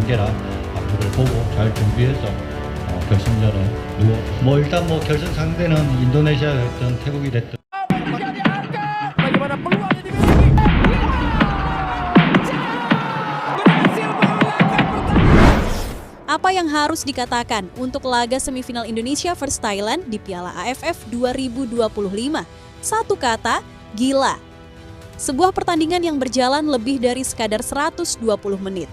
관계라 앞으로 보고 잘 준비해서 결승전에 일단 결승 상대는 인도네시아였든 태국이 됐든 Bagaimana peluangnya dimiliki? Berhasil mengulangan pertandingan. Apa yang harus dikatakan untuk laga semifinal Indonesia vs Thailand di Piala AFF 2025? Satu kata, gila. Sebuah pertandingan yang berjalan lebih dari sekadar 120 menit.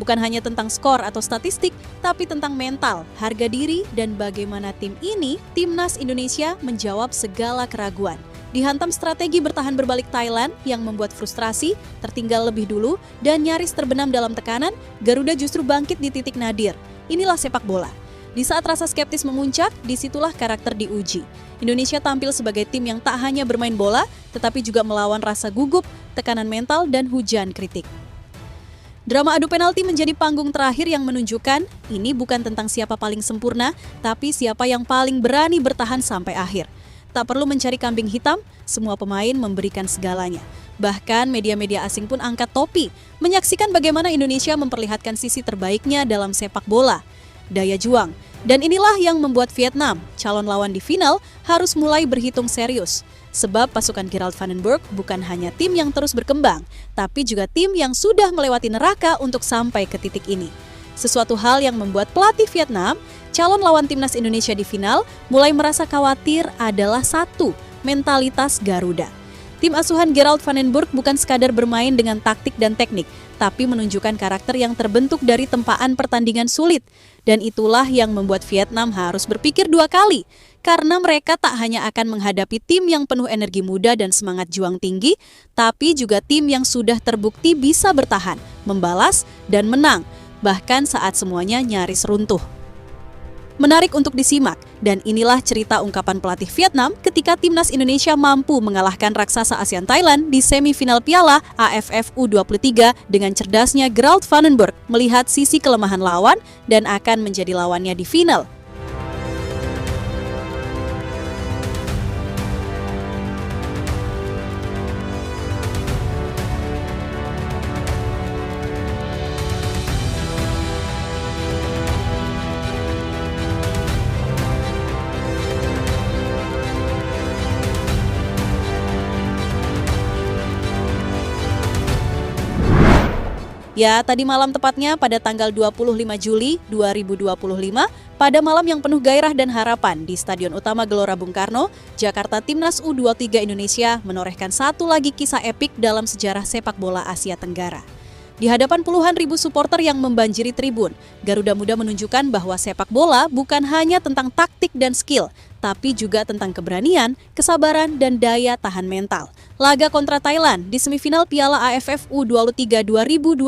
Bukan hanya tentang skor atau statistik, tapi tentang mental, harga diri, dan bagaimana tim ini, Timnas Indonesia, menjawab segala keraguan. Dihantam strategi bertahan berbalik Thailand yang membuat frustrasi, tertinggal lebih dulu, dan nyaris terbenam dalam tekanan, Garuda justru bangkit di titik nadir. Inilah sepak bola. Di saat rasa skeptis memuncak, disitulah karakter diuji. Indonesia tampil sebagai tim yang tak hanya bermain bola, tetapi juga melawan rasa gugup, tekanan mental, dan hujan kritik. Drama adu penalti menjadi panggung terakhir yang menunjukkan ini bukan tentang siapa paling sempurna, tapi siapa yang paling berani bertahan sampai akhir. Tak perlu mencari kambing hitam, semua pemain memberikan segalanya. Bahkan media-media asing pun angkat topi, menyaksikan bagaimana Indonesia memperlihatkan sisi terbaiknya dalam sepak bola. Daya juang. Dan inilah yang membuat Vietnam, calon lawan di final, harus mulai berhitung serius. Sebab pasukan Gerald van den Bergh bukan hanya tim yang terus berkembang, tapi juga tim yang sudah melewati neraka untuk sampai ke titik ini. Sesuatu hal yang membuat pelatih Vietnam, calon lawan Timnas Indonesia di final, mulai merasa khawatir adalah satu, mentalitas Garuda. Tim asuhan Gerald van den Bergh bukan sekadar bermain dengan taktik dan teknik, tapi menunjukkan karakter yang terbentuk dari tempaan pertandingan sulit. Dan itulah yang membuat Vietnam harus berpikir dua kali, karena mereka tak hanya akan menghadapi tim yang penuh energi muda dan semangat juang tinggi, tapi juga tim yang sudah terbukti bisa bertahan, membalas, dan menang, bahkan saat semuanya nyaris runtuh. Menarik untuk disimak, dan inilah cerita ungkapan pelatih Vietnam ketika Timnas Indonesia mampu mengalahkan raksasa ASEAN Thailand di semifinal Piala AFF U23 dengan cerdasnya Gerald van den Bergh melihat sisi kelemahan lawan dan akan menjadi lawannya di final. Ya, tadi malam tepatnya pada tanggal 25 Juli 2025, pada malam yang penuh gairah dan harapan di Stadion Utama Gelora Bung Karno, Jakarta Timnas U23 Indonesia menorehkan satu lagi kisah epik dalam sejarah sepak bola Asia Tenggara. Di hadapan puluhan ribu supporter yang membanjiri tribun, Garuda Muda menunjukkan bahwa sepak bola bukan hanya tentang taktik dan skill, tapi juga tentang keberanian, kesabaran, dan daya tahan mental. Laga kontra Thailand di semifinal Piala AFF U23 2025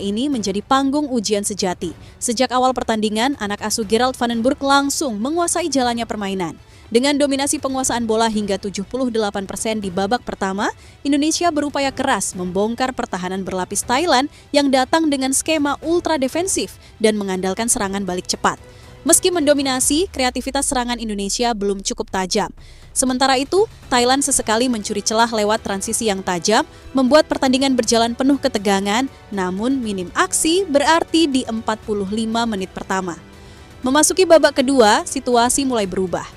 ini menjadi panggung ujian sejati. Sejak awal pertandingan, anak asuh Gerald van den Bergh langsung menguasai jalannya permainan. Dengan dominasi penguasaan bola hingga 78% di babak pertama, Indonesia berupaya keras membongkar pertahanan berlapis Thailand yang datang dengan skema ultra defensif dan mengandalkan serangan balik cepat. Meski mendominasi, kreativitas serangan Indonesia belum cukup tajam. Sementara itu, Thailand sesekali mencuri celah lewat transisi yang tajam, membuat pertandingan berjalan penuh ketegangan, namun minim aksi berarti di 45 menit pertama. Memasuki babak kedua, situasi mulai berubah.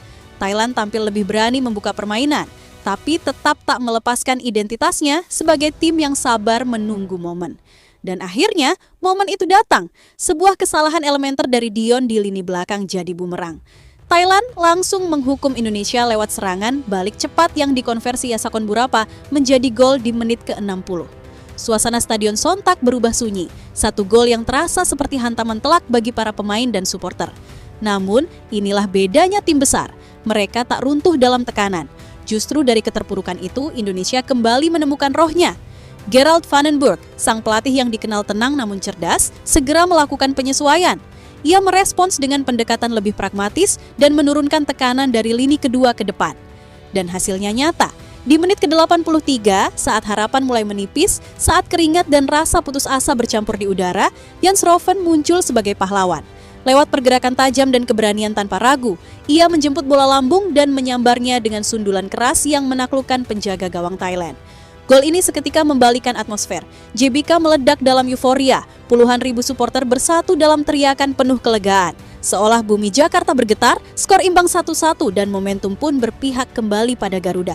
Thailand tampil lebih berani membuka permainan, tapi tetap tak melepaskan identitasnya sebagai tim yang sabar menunggu momen. Dan akhirnya, momen itu datang. Sebuah kesalahan elementer dari Dion di lini belakang jadi bumerang. Thailand langsung menghukum Indonesia lewat serangan balik cepat yang dikonversi Yasakon Burapa menjadi gol di menit ke-60. Suasana stadion sontak berubah sunyi. Satu gol yang terasa seperti hantaman telak bagi para pemain dan supporter. Namun, inilah bedanya tim besar. Mereka tak runtuh dalam tekanan. Justru dari keterpurukan itu, Indonesia kembali menemukan rohnya. Gerald van den Bergh, sang pelatih yang dikenal tenang namun cerdas, segera melakukan penyesuaian. Ia merespons dengan pendekatan lebih pragmatis dan menurunkan tekanan dari lini kedua ke depan. Dan hasilnya nyata. Di menit ke-83, saat harapan mulai menipis, saat keringat dan rasa putus asa bercampur di udara, Jens Roven muncul sebagai pahlawan. Lewat pergerakan tajam dan keberanian tanpa ragu, ia menjemput bola lambung dan menyambarnya dengan sundulan keras yang menaklukkan penjaga gawang Thailand. Gol ini seketika membalikan atmosfer. JBK meledak dalam euforia, Puluhan ribu supporter bersatu dalam teriakan penuh kelegaan. Seolah bumi Jakarta bergetar, skor imbang 1-1 dan momentum pun berpihak kembali pada Garuda.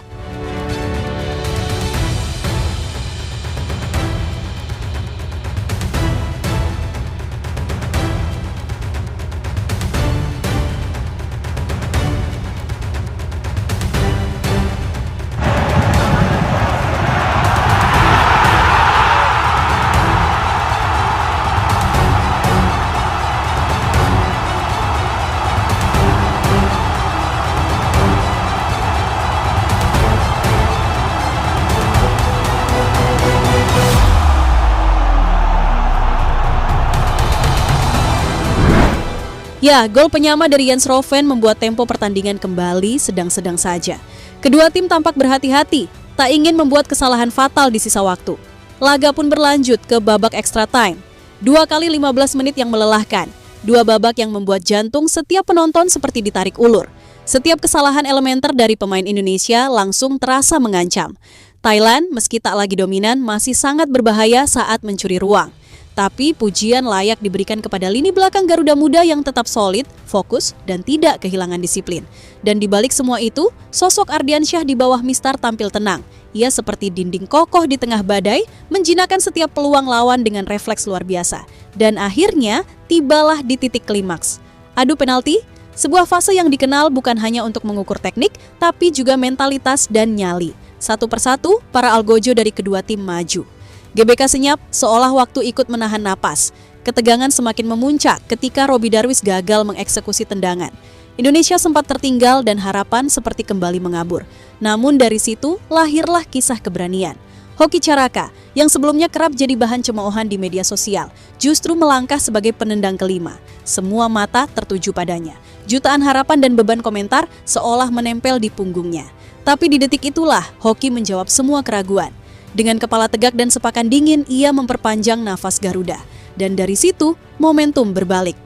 Ya, gol penyama dari Jens Roven membuat tempo pertandingan kembali sedang-sedang saja. Kedua tim tampak berhati-hati, tak ingin membuat kesalahan fatal di sisa waktu. Laga pun berlanjut ke babak extra time. 2 kali 15 menit yang melelahkan. 2 babak yang membuat jantung setiap penonton seperti ditarik ulur. Setiap kesalahan elementer dari pemain Indonesia langsung terasa mengancam. Thailand, meski tak lagi dominan, masih sangat berbahaya saat mencuri ruang. Tapi pujian layak diberikan kepada lini belakang Garuda Muda yang tetap solid, fokus, dan tidak kehilangan disiplin. Dan di balik semua itu, sosok Ardiansyah di bawah Mistar tampil tenang. Ia seperti dinding kokoh di tengah badai, menjinakkan setiap peluang lawan dengan refleks luar biasa. Dan akhirnya, tibalah di titik klimaks. Adu penalti, sebuah fase yang dikenal bukan hanya untuk mengukur teknik, tapi juga mentalitas dan nyali. Satu persatu, para algojo dari kedua tim maju. GBK senyap seolah waktu ikut menahan napas. Ketegangan semakin memuncak ketika Robby Darwis gagal mengeksekusi tendangan. Indonesia sempat tertinggal dan harapan seperti kembali mengabur. Namun dari situ lahirlah kisah keberanian. Hoki Caraka, yang sebelumnya kerap jadi bahan cemoohan di media sosial, justru melangkah sebagai penendang kelima. Semua mata tertuju padanya. Jutaan harapan dan beban komentar seolah menempel di punggungnya. Tapi di detik itulah Hoki menjawab semua keraguan. Dengan kepala tegak dan sepakan dingin, ia memperpanjang nafas Garuda. Dan dari situ, momentum berbalik.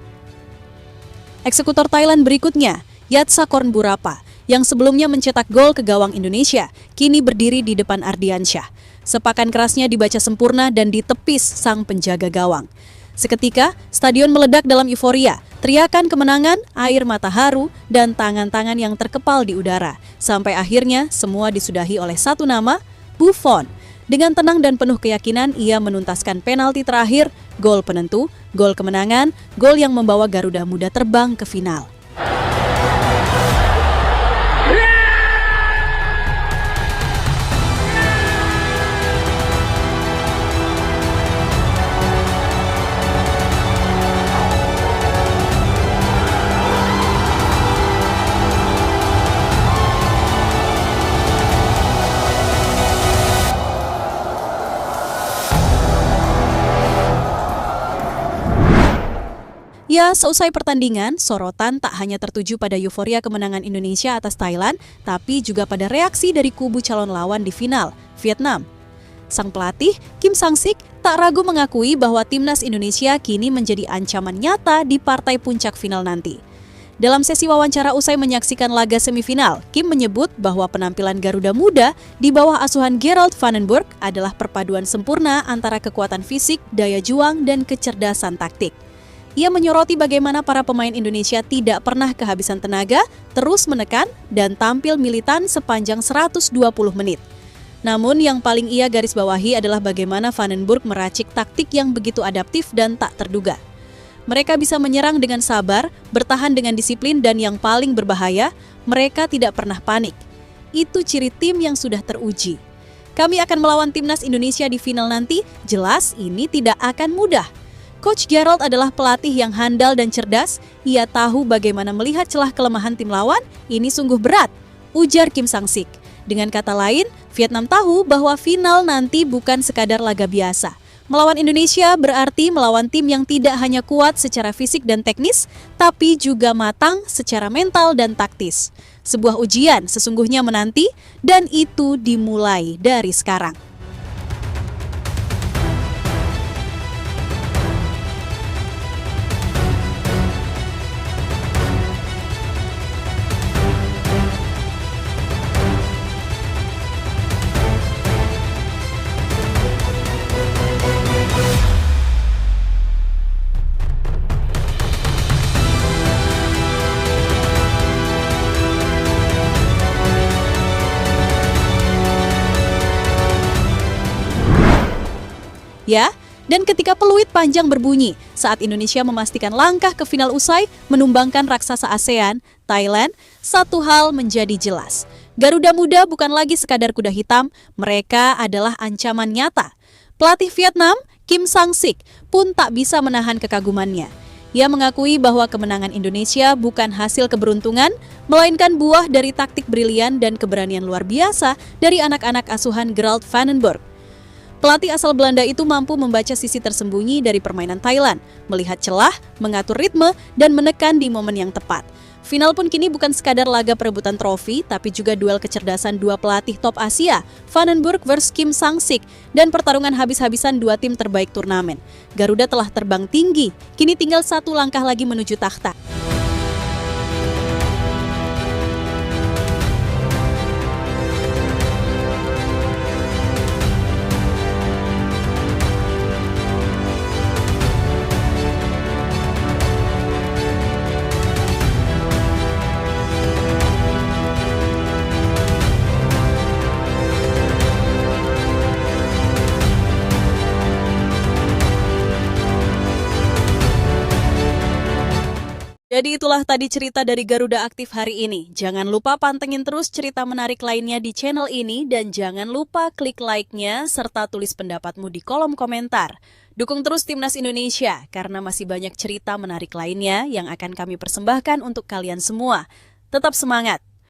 Eksekutor Thailand berikutnya, Yatsa Kornburapa, yang sebelumnya mencetak gol ke gawang Indonesia, kini berdiri di depan Ardiansyah. Sepakan kerasnya dibaca sempurna dan ditepis sang penjaga gawang. Seketika, stadion meledak dalam euforia, teriakan kemenangan, air mata haru, dan tangan-tangan yang terkepal di udara. Sampai akhirnya, semua disudahi oleh satu nama, Buffon. Dengan tenang dan penuh keyakinan, ia menuntaskan penalti terakhir, gol penentu, gol kemenangan, gol yang membawa Garuda Muda terbang ke final. Ya, seusai pertandingan, sorotan tak hanya tertuju pada euforia kemenangan Indonesia atas Thailand, tapi juga pada reaksi dari kubu calon lawan di final, Vietnam. Sang pelatih, Kim Sang-sik, tak ragu mengakui bahwa timnas Indonesia kini menjadi ancaman nyata di partai puncak final nanti. Dalam sesi wawancara usai menyaksikan laga semifinal, Kim menyebut bahwa penampilan Garuda Muda di bawah asuhan Gerald Vandenberg adalah perpaduan sempurna antara kekuatan fisik, daya juang, dan kecerdasan taktik. Ia menyoroti bagaimana para pemain Indonesia tidak pernah kehabisan tenaga, terus menekan, dan tampil militan sepanjang 120 menit. Namun yang paling ia garis bawahi adalah bagaimana Vandenberg meracik taktik yang begitu adaptif dan tak terduga. Mereka bisa menyerang dengan sabar, bertahan dengan disiplin, dan yang paling berbahaya, mereka tidak pernah panik. Itu ciri tim yang sudah teruji. Kami akan melawan timnas Indonesia di final nanti, jelas ini tidak akan mudah. Coach Gerald adalah pelatih yang handal dan cerdas. Ia tahu bagaimana melihat celah kelemahan tim lawan. Ini sungguh berat, ujar Kim Sang-sik. Dengan kata lain, Vietnam tahu bahwa final nanti bukan sekadar laga biasa. Melawan Indonesia berarti melawan tim yang tidak hanya kuat secara fisik dan teknis, tapi juga matang secara mental dan taktis. Sebuah ujian sesungguhnya menanti, dan itu dimulai dari sekarang. Ya, dan ketika peluit panjang berbunyi saat Indonesia memastikan langkah ke final usai menumbangkan raksasa ASEAN, Thailand, satu hal menjadi jelas. Garuda Muda bukan lagi sekadar kuda hitam, mereka adalah ancaman nyata. Pelatih Vietnam, Kim Sang-sik, pun tak bisa menahan kekagumannya. Ia mengakui bahwa kemenangan Indonesia bukan hasil keberuntungan, melainkan buah dari taktik brilian dan keberanian luar biasa dari anak-anak asuhan Gerald Vandenberg. Pelatih asal Belanda itu mampu membaca sisi tersembunyi dari permainan Thailand, melihat celah, mengatur ritme, dan menekan di momen yang tepat. Final pun kini bukan sekadar laga perebutan trofi, tapi juga duel kecerdasan dua pelatih top Asia, Vandenberg vs Kim Sang-sik, dan pertarungan habis-habisan dua tim terbaik turnamen. Garuda telah terbang tinggi, kini tinggal satu langkah lagi menuju takhta. Jadi itulah tadi cerita dari Garuda Aktif hari ini. Jangan lupa pantengin terus cerita menarik lainnya di channel ini dan jangan lupa klik like-nya serta tulis pendapatmu di kolom komentar. Dukung terus Timnas Indonesia karena masih banyak cerita menarik lainnya yang akan kami persembahkan untuk kalian semua. Tetap semangat!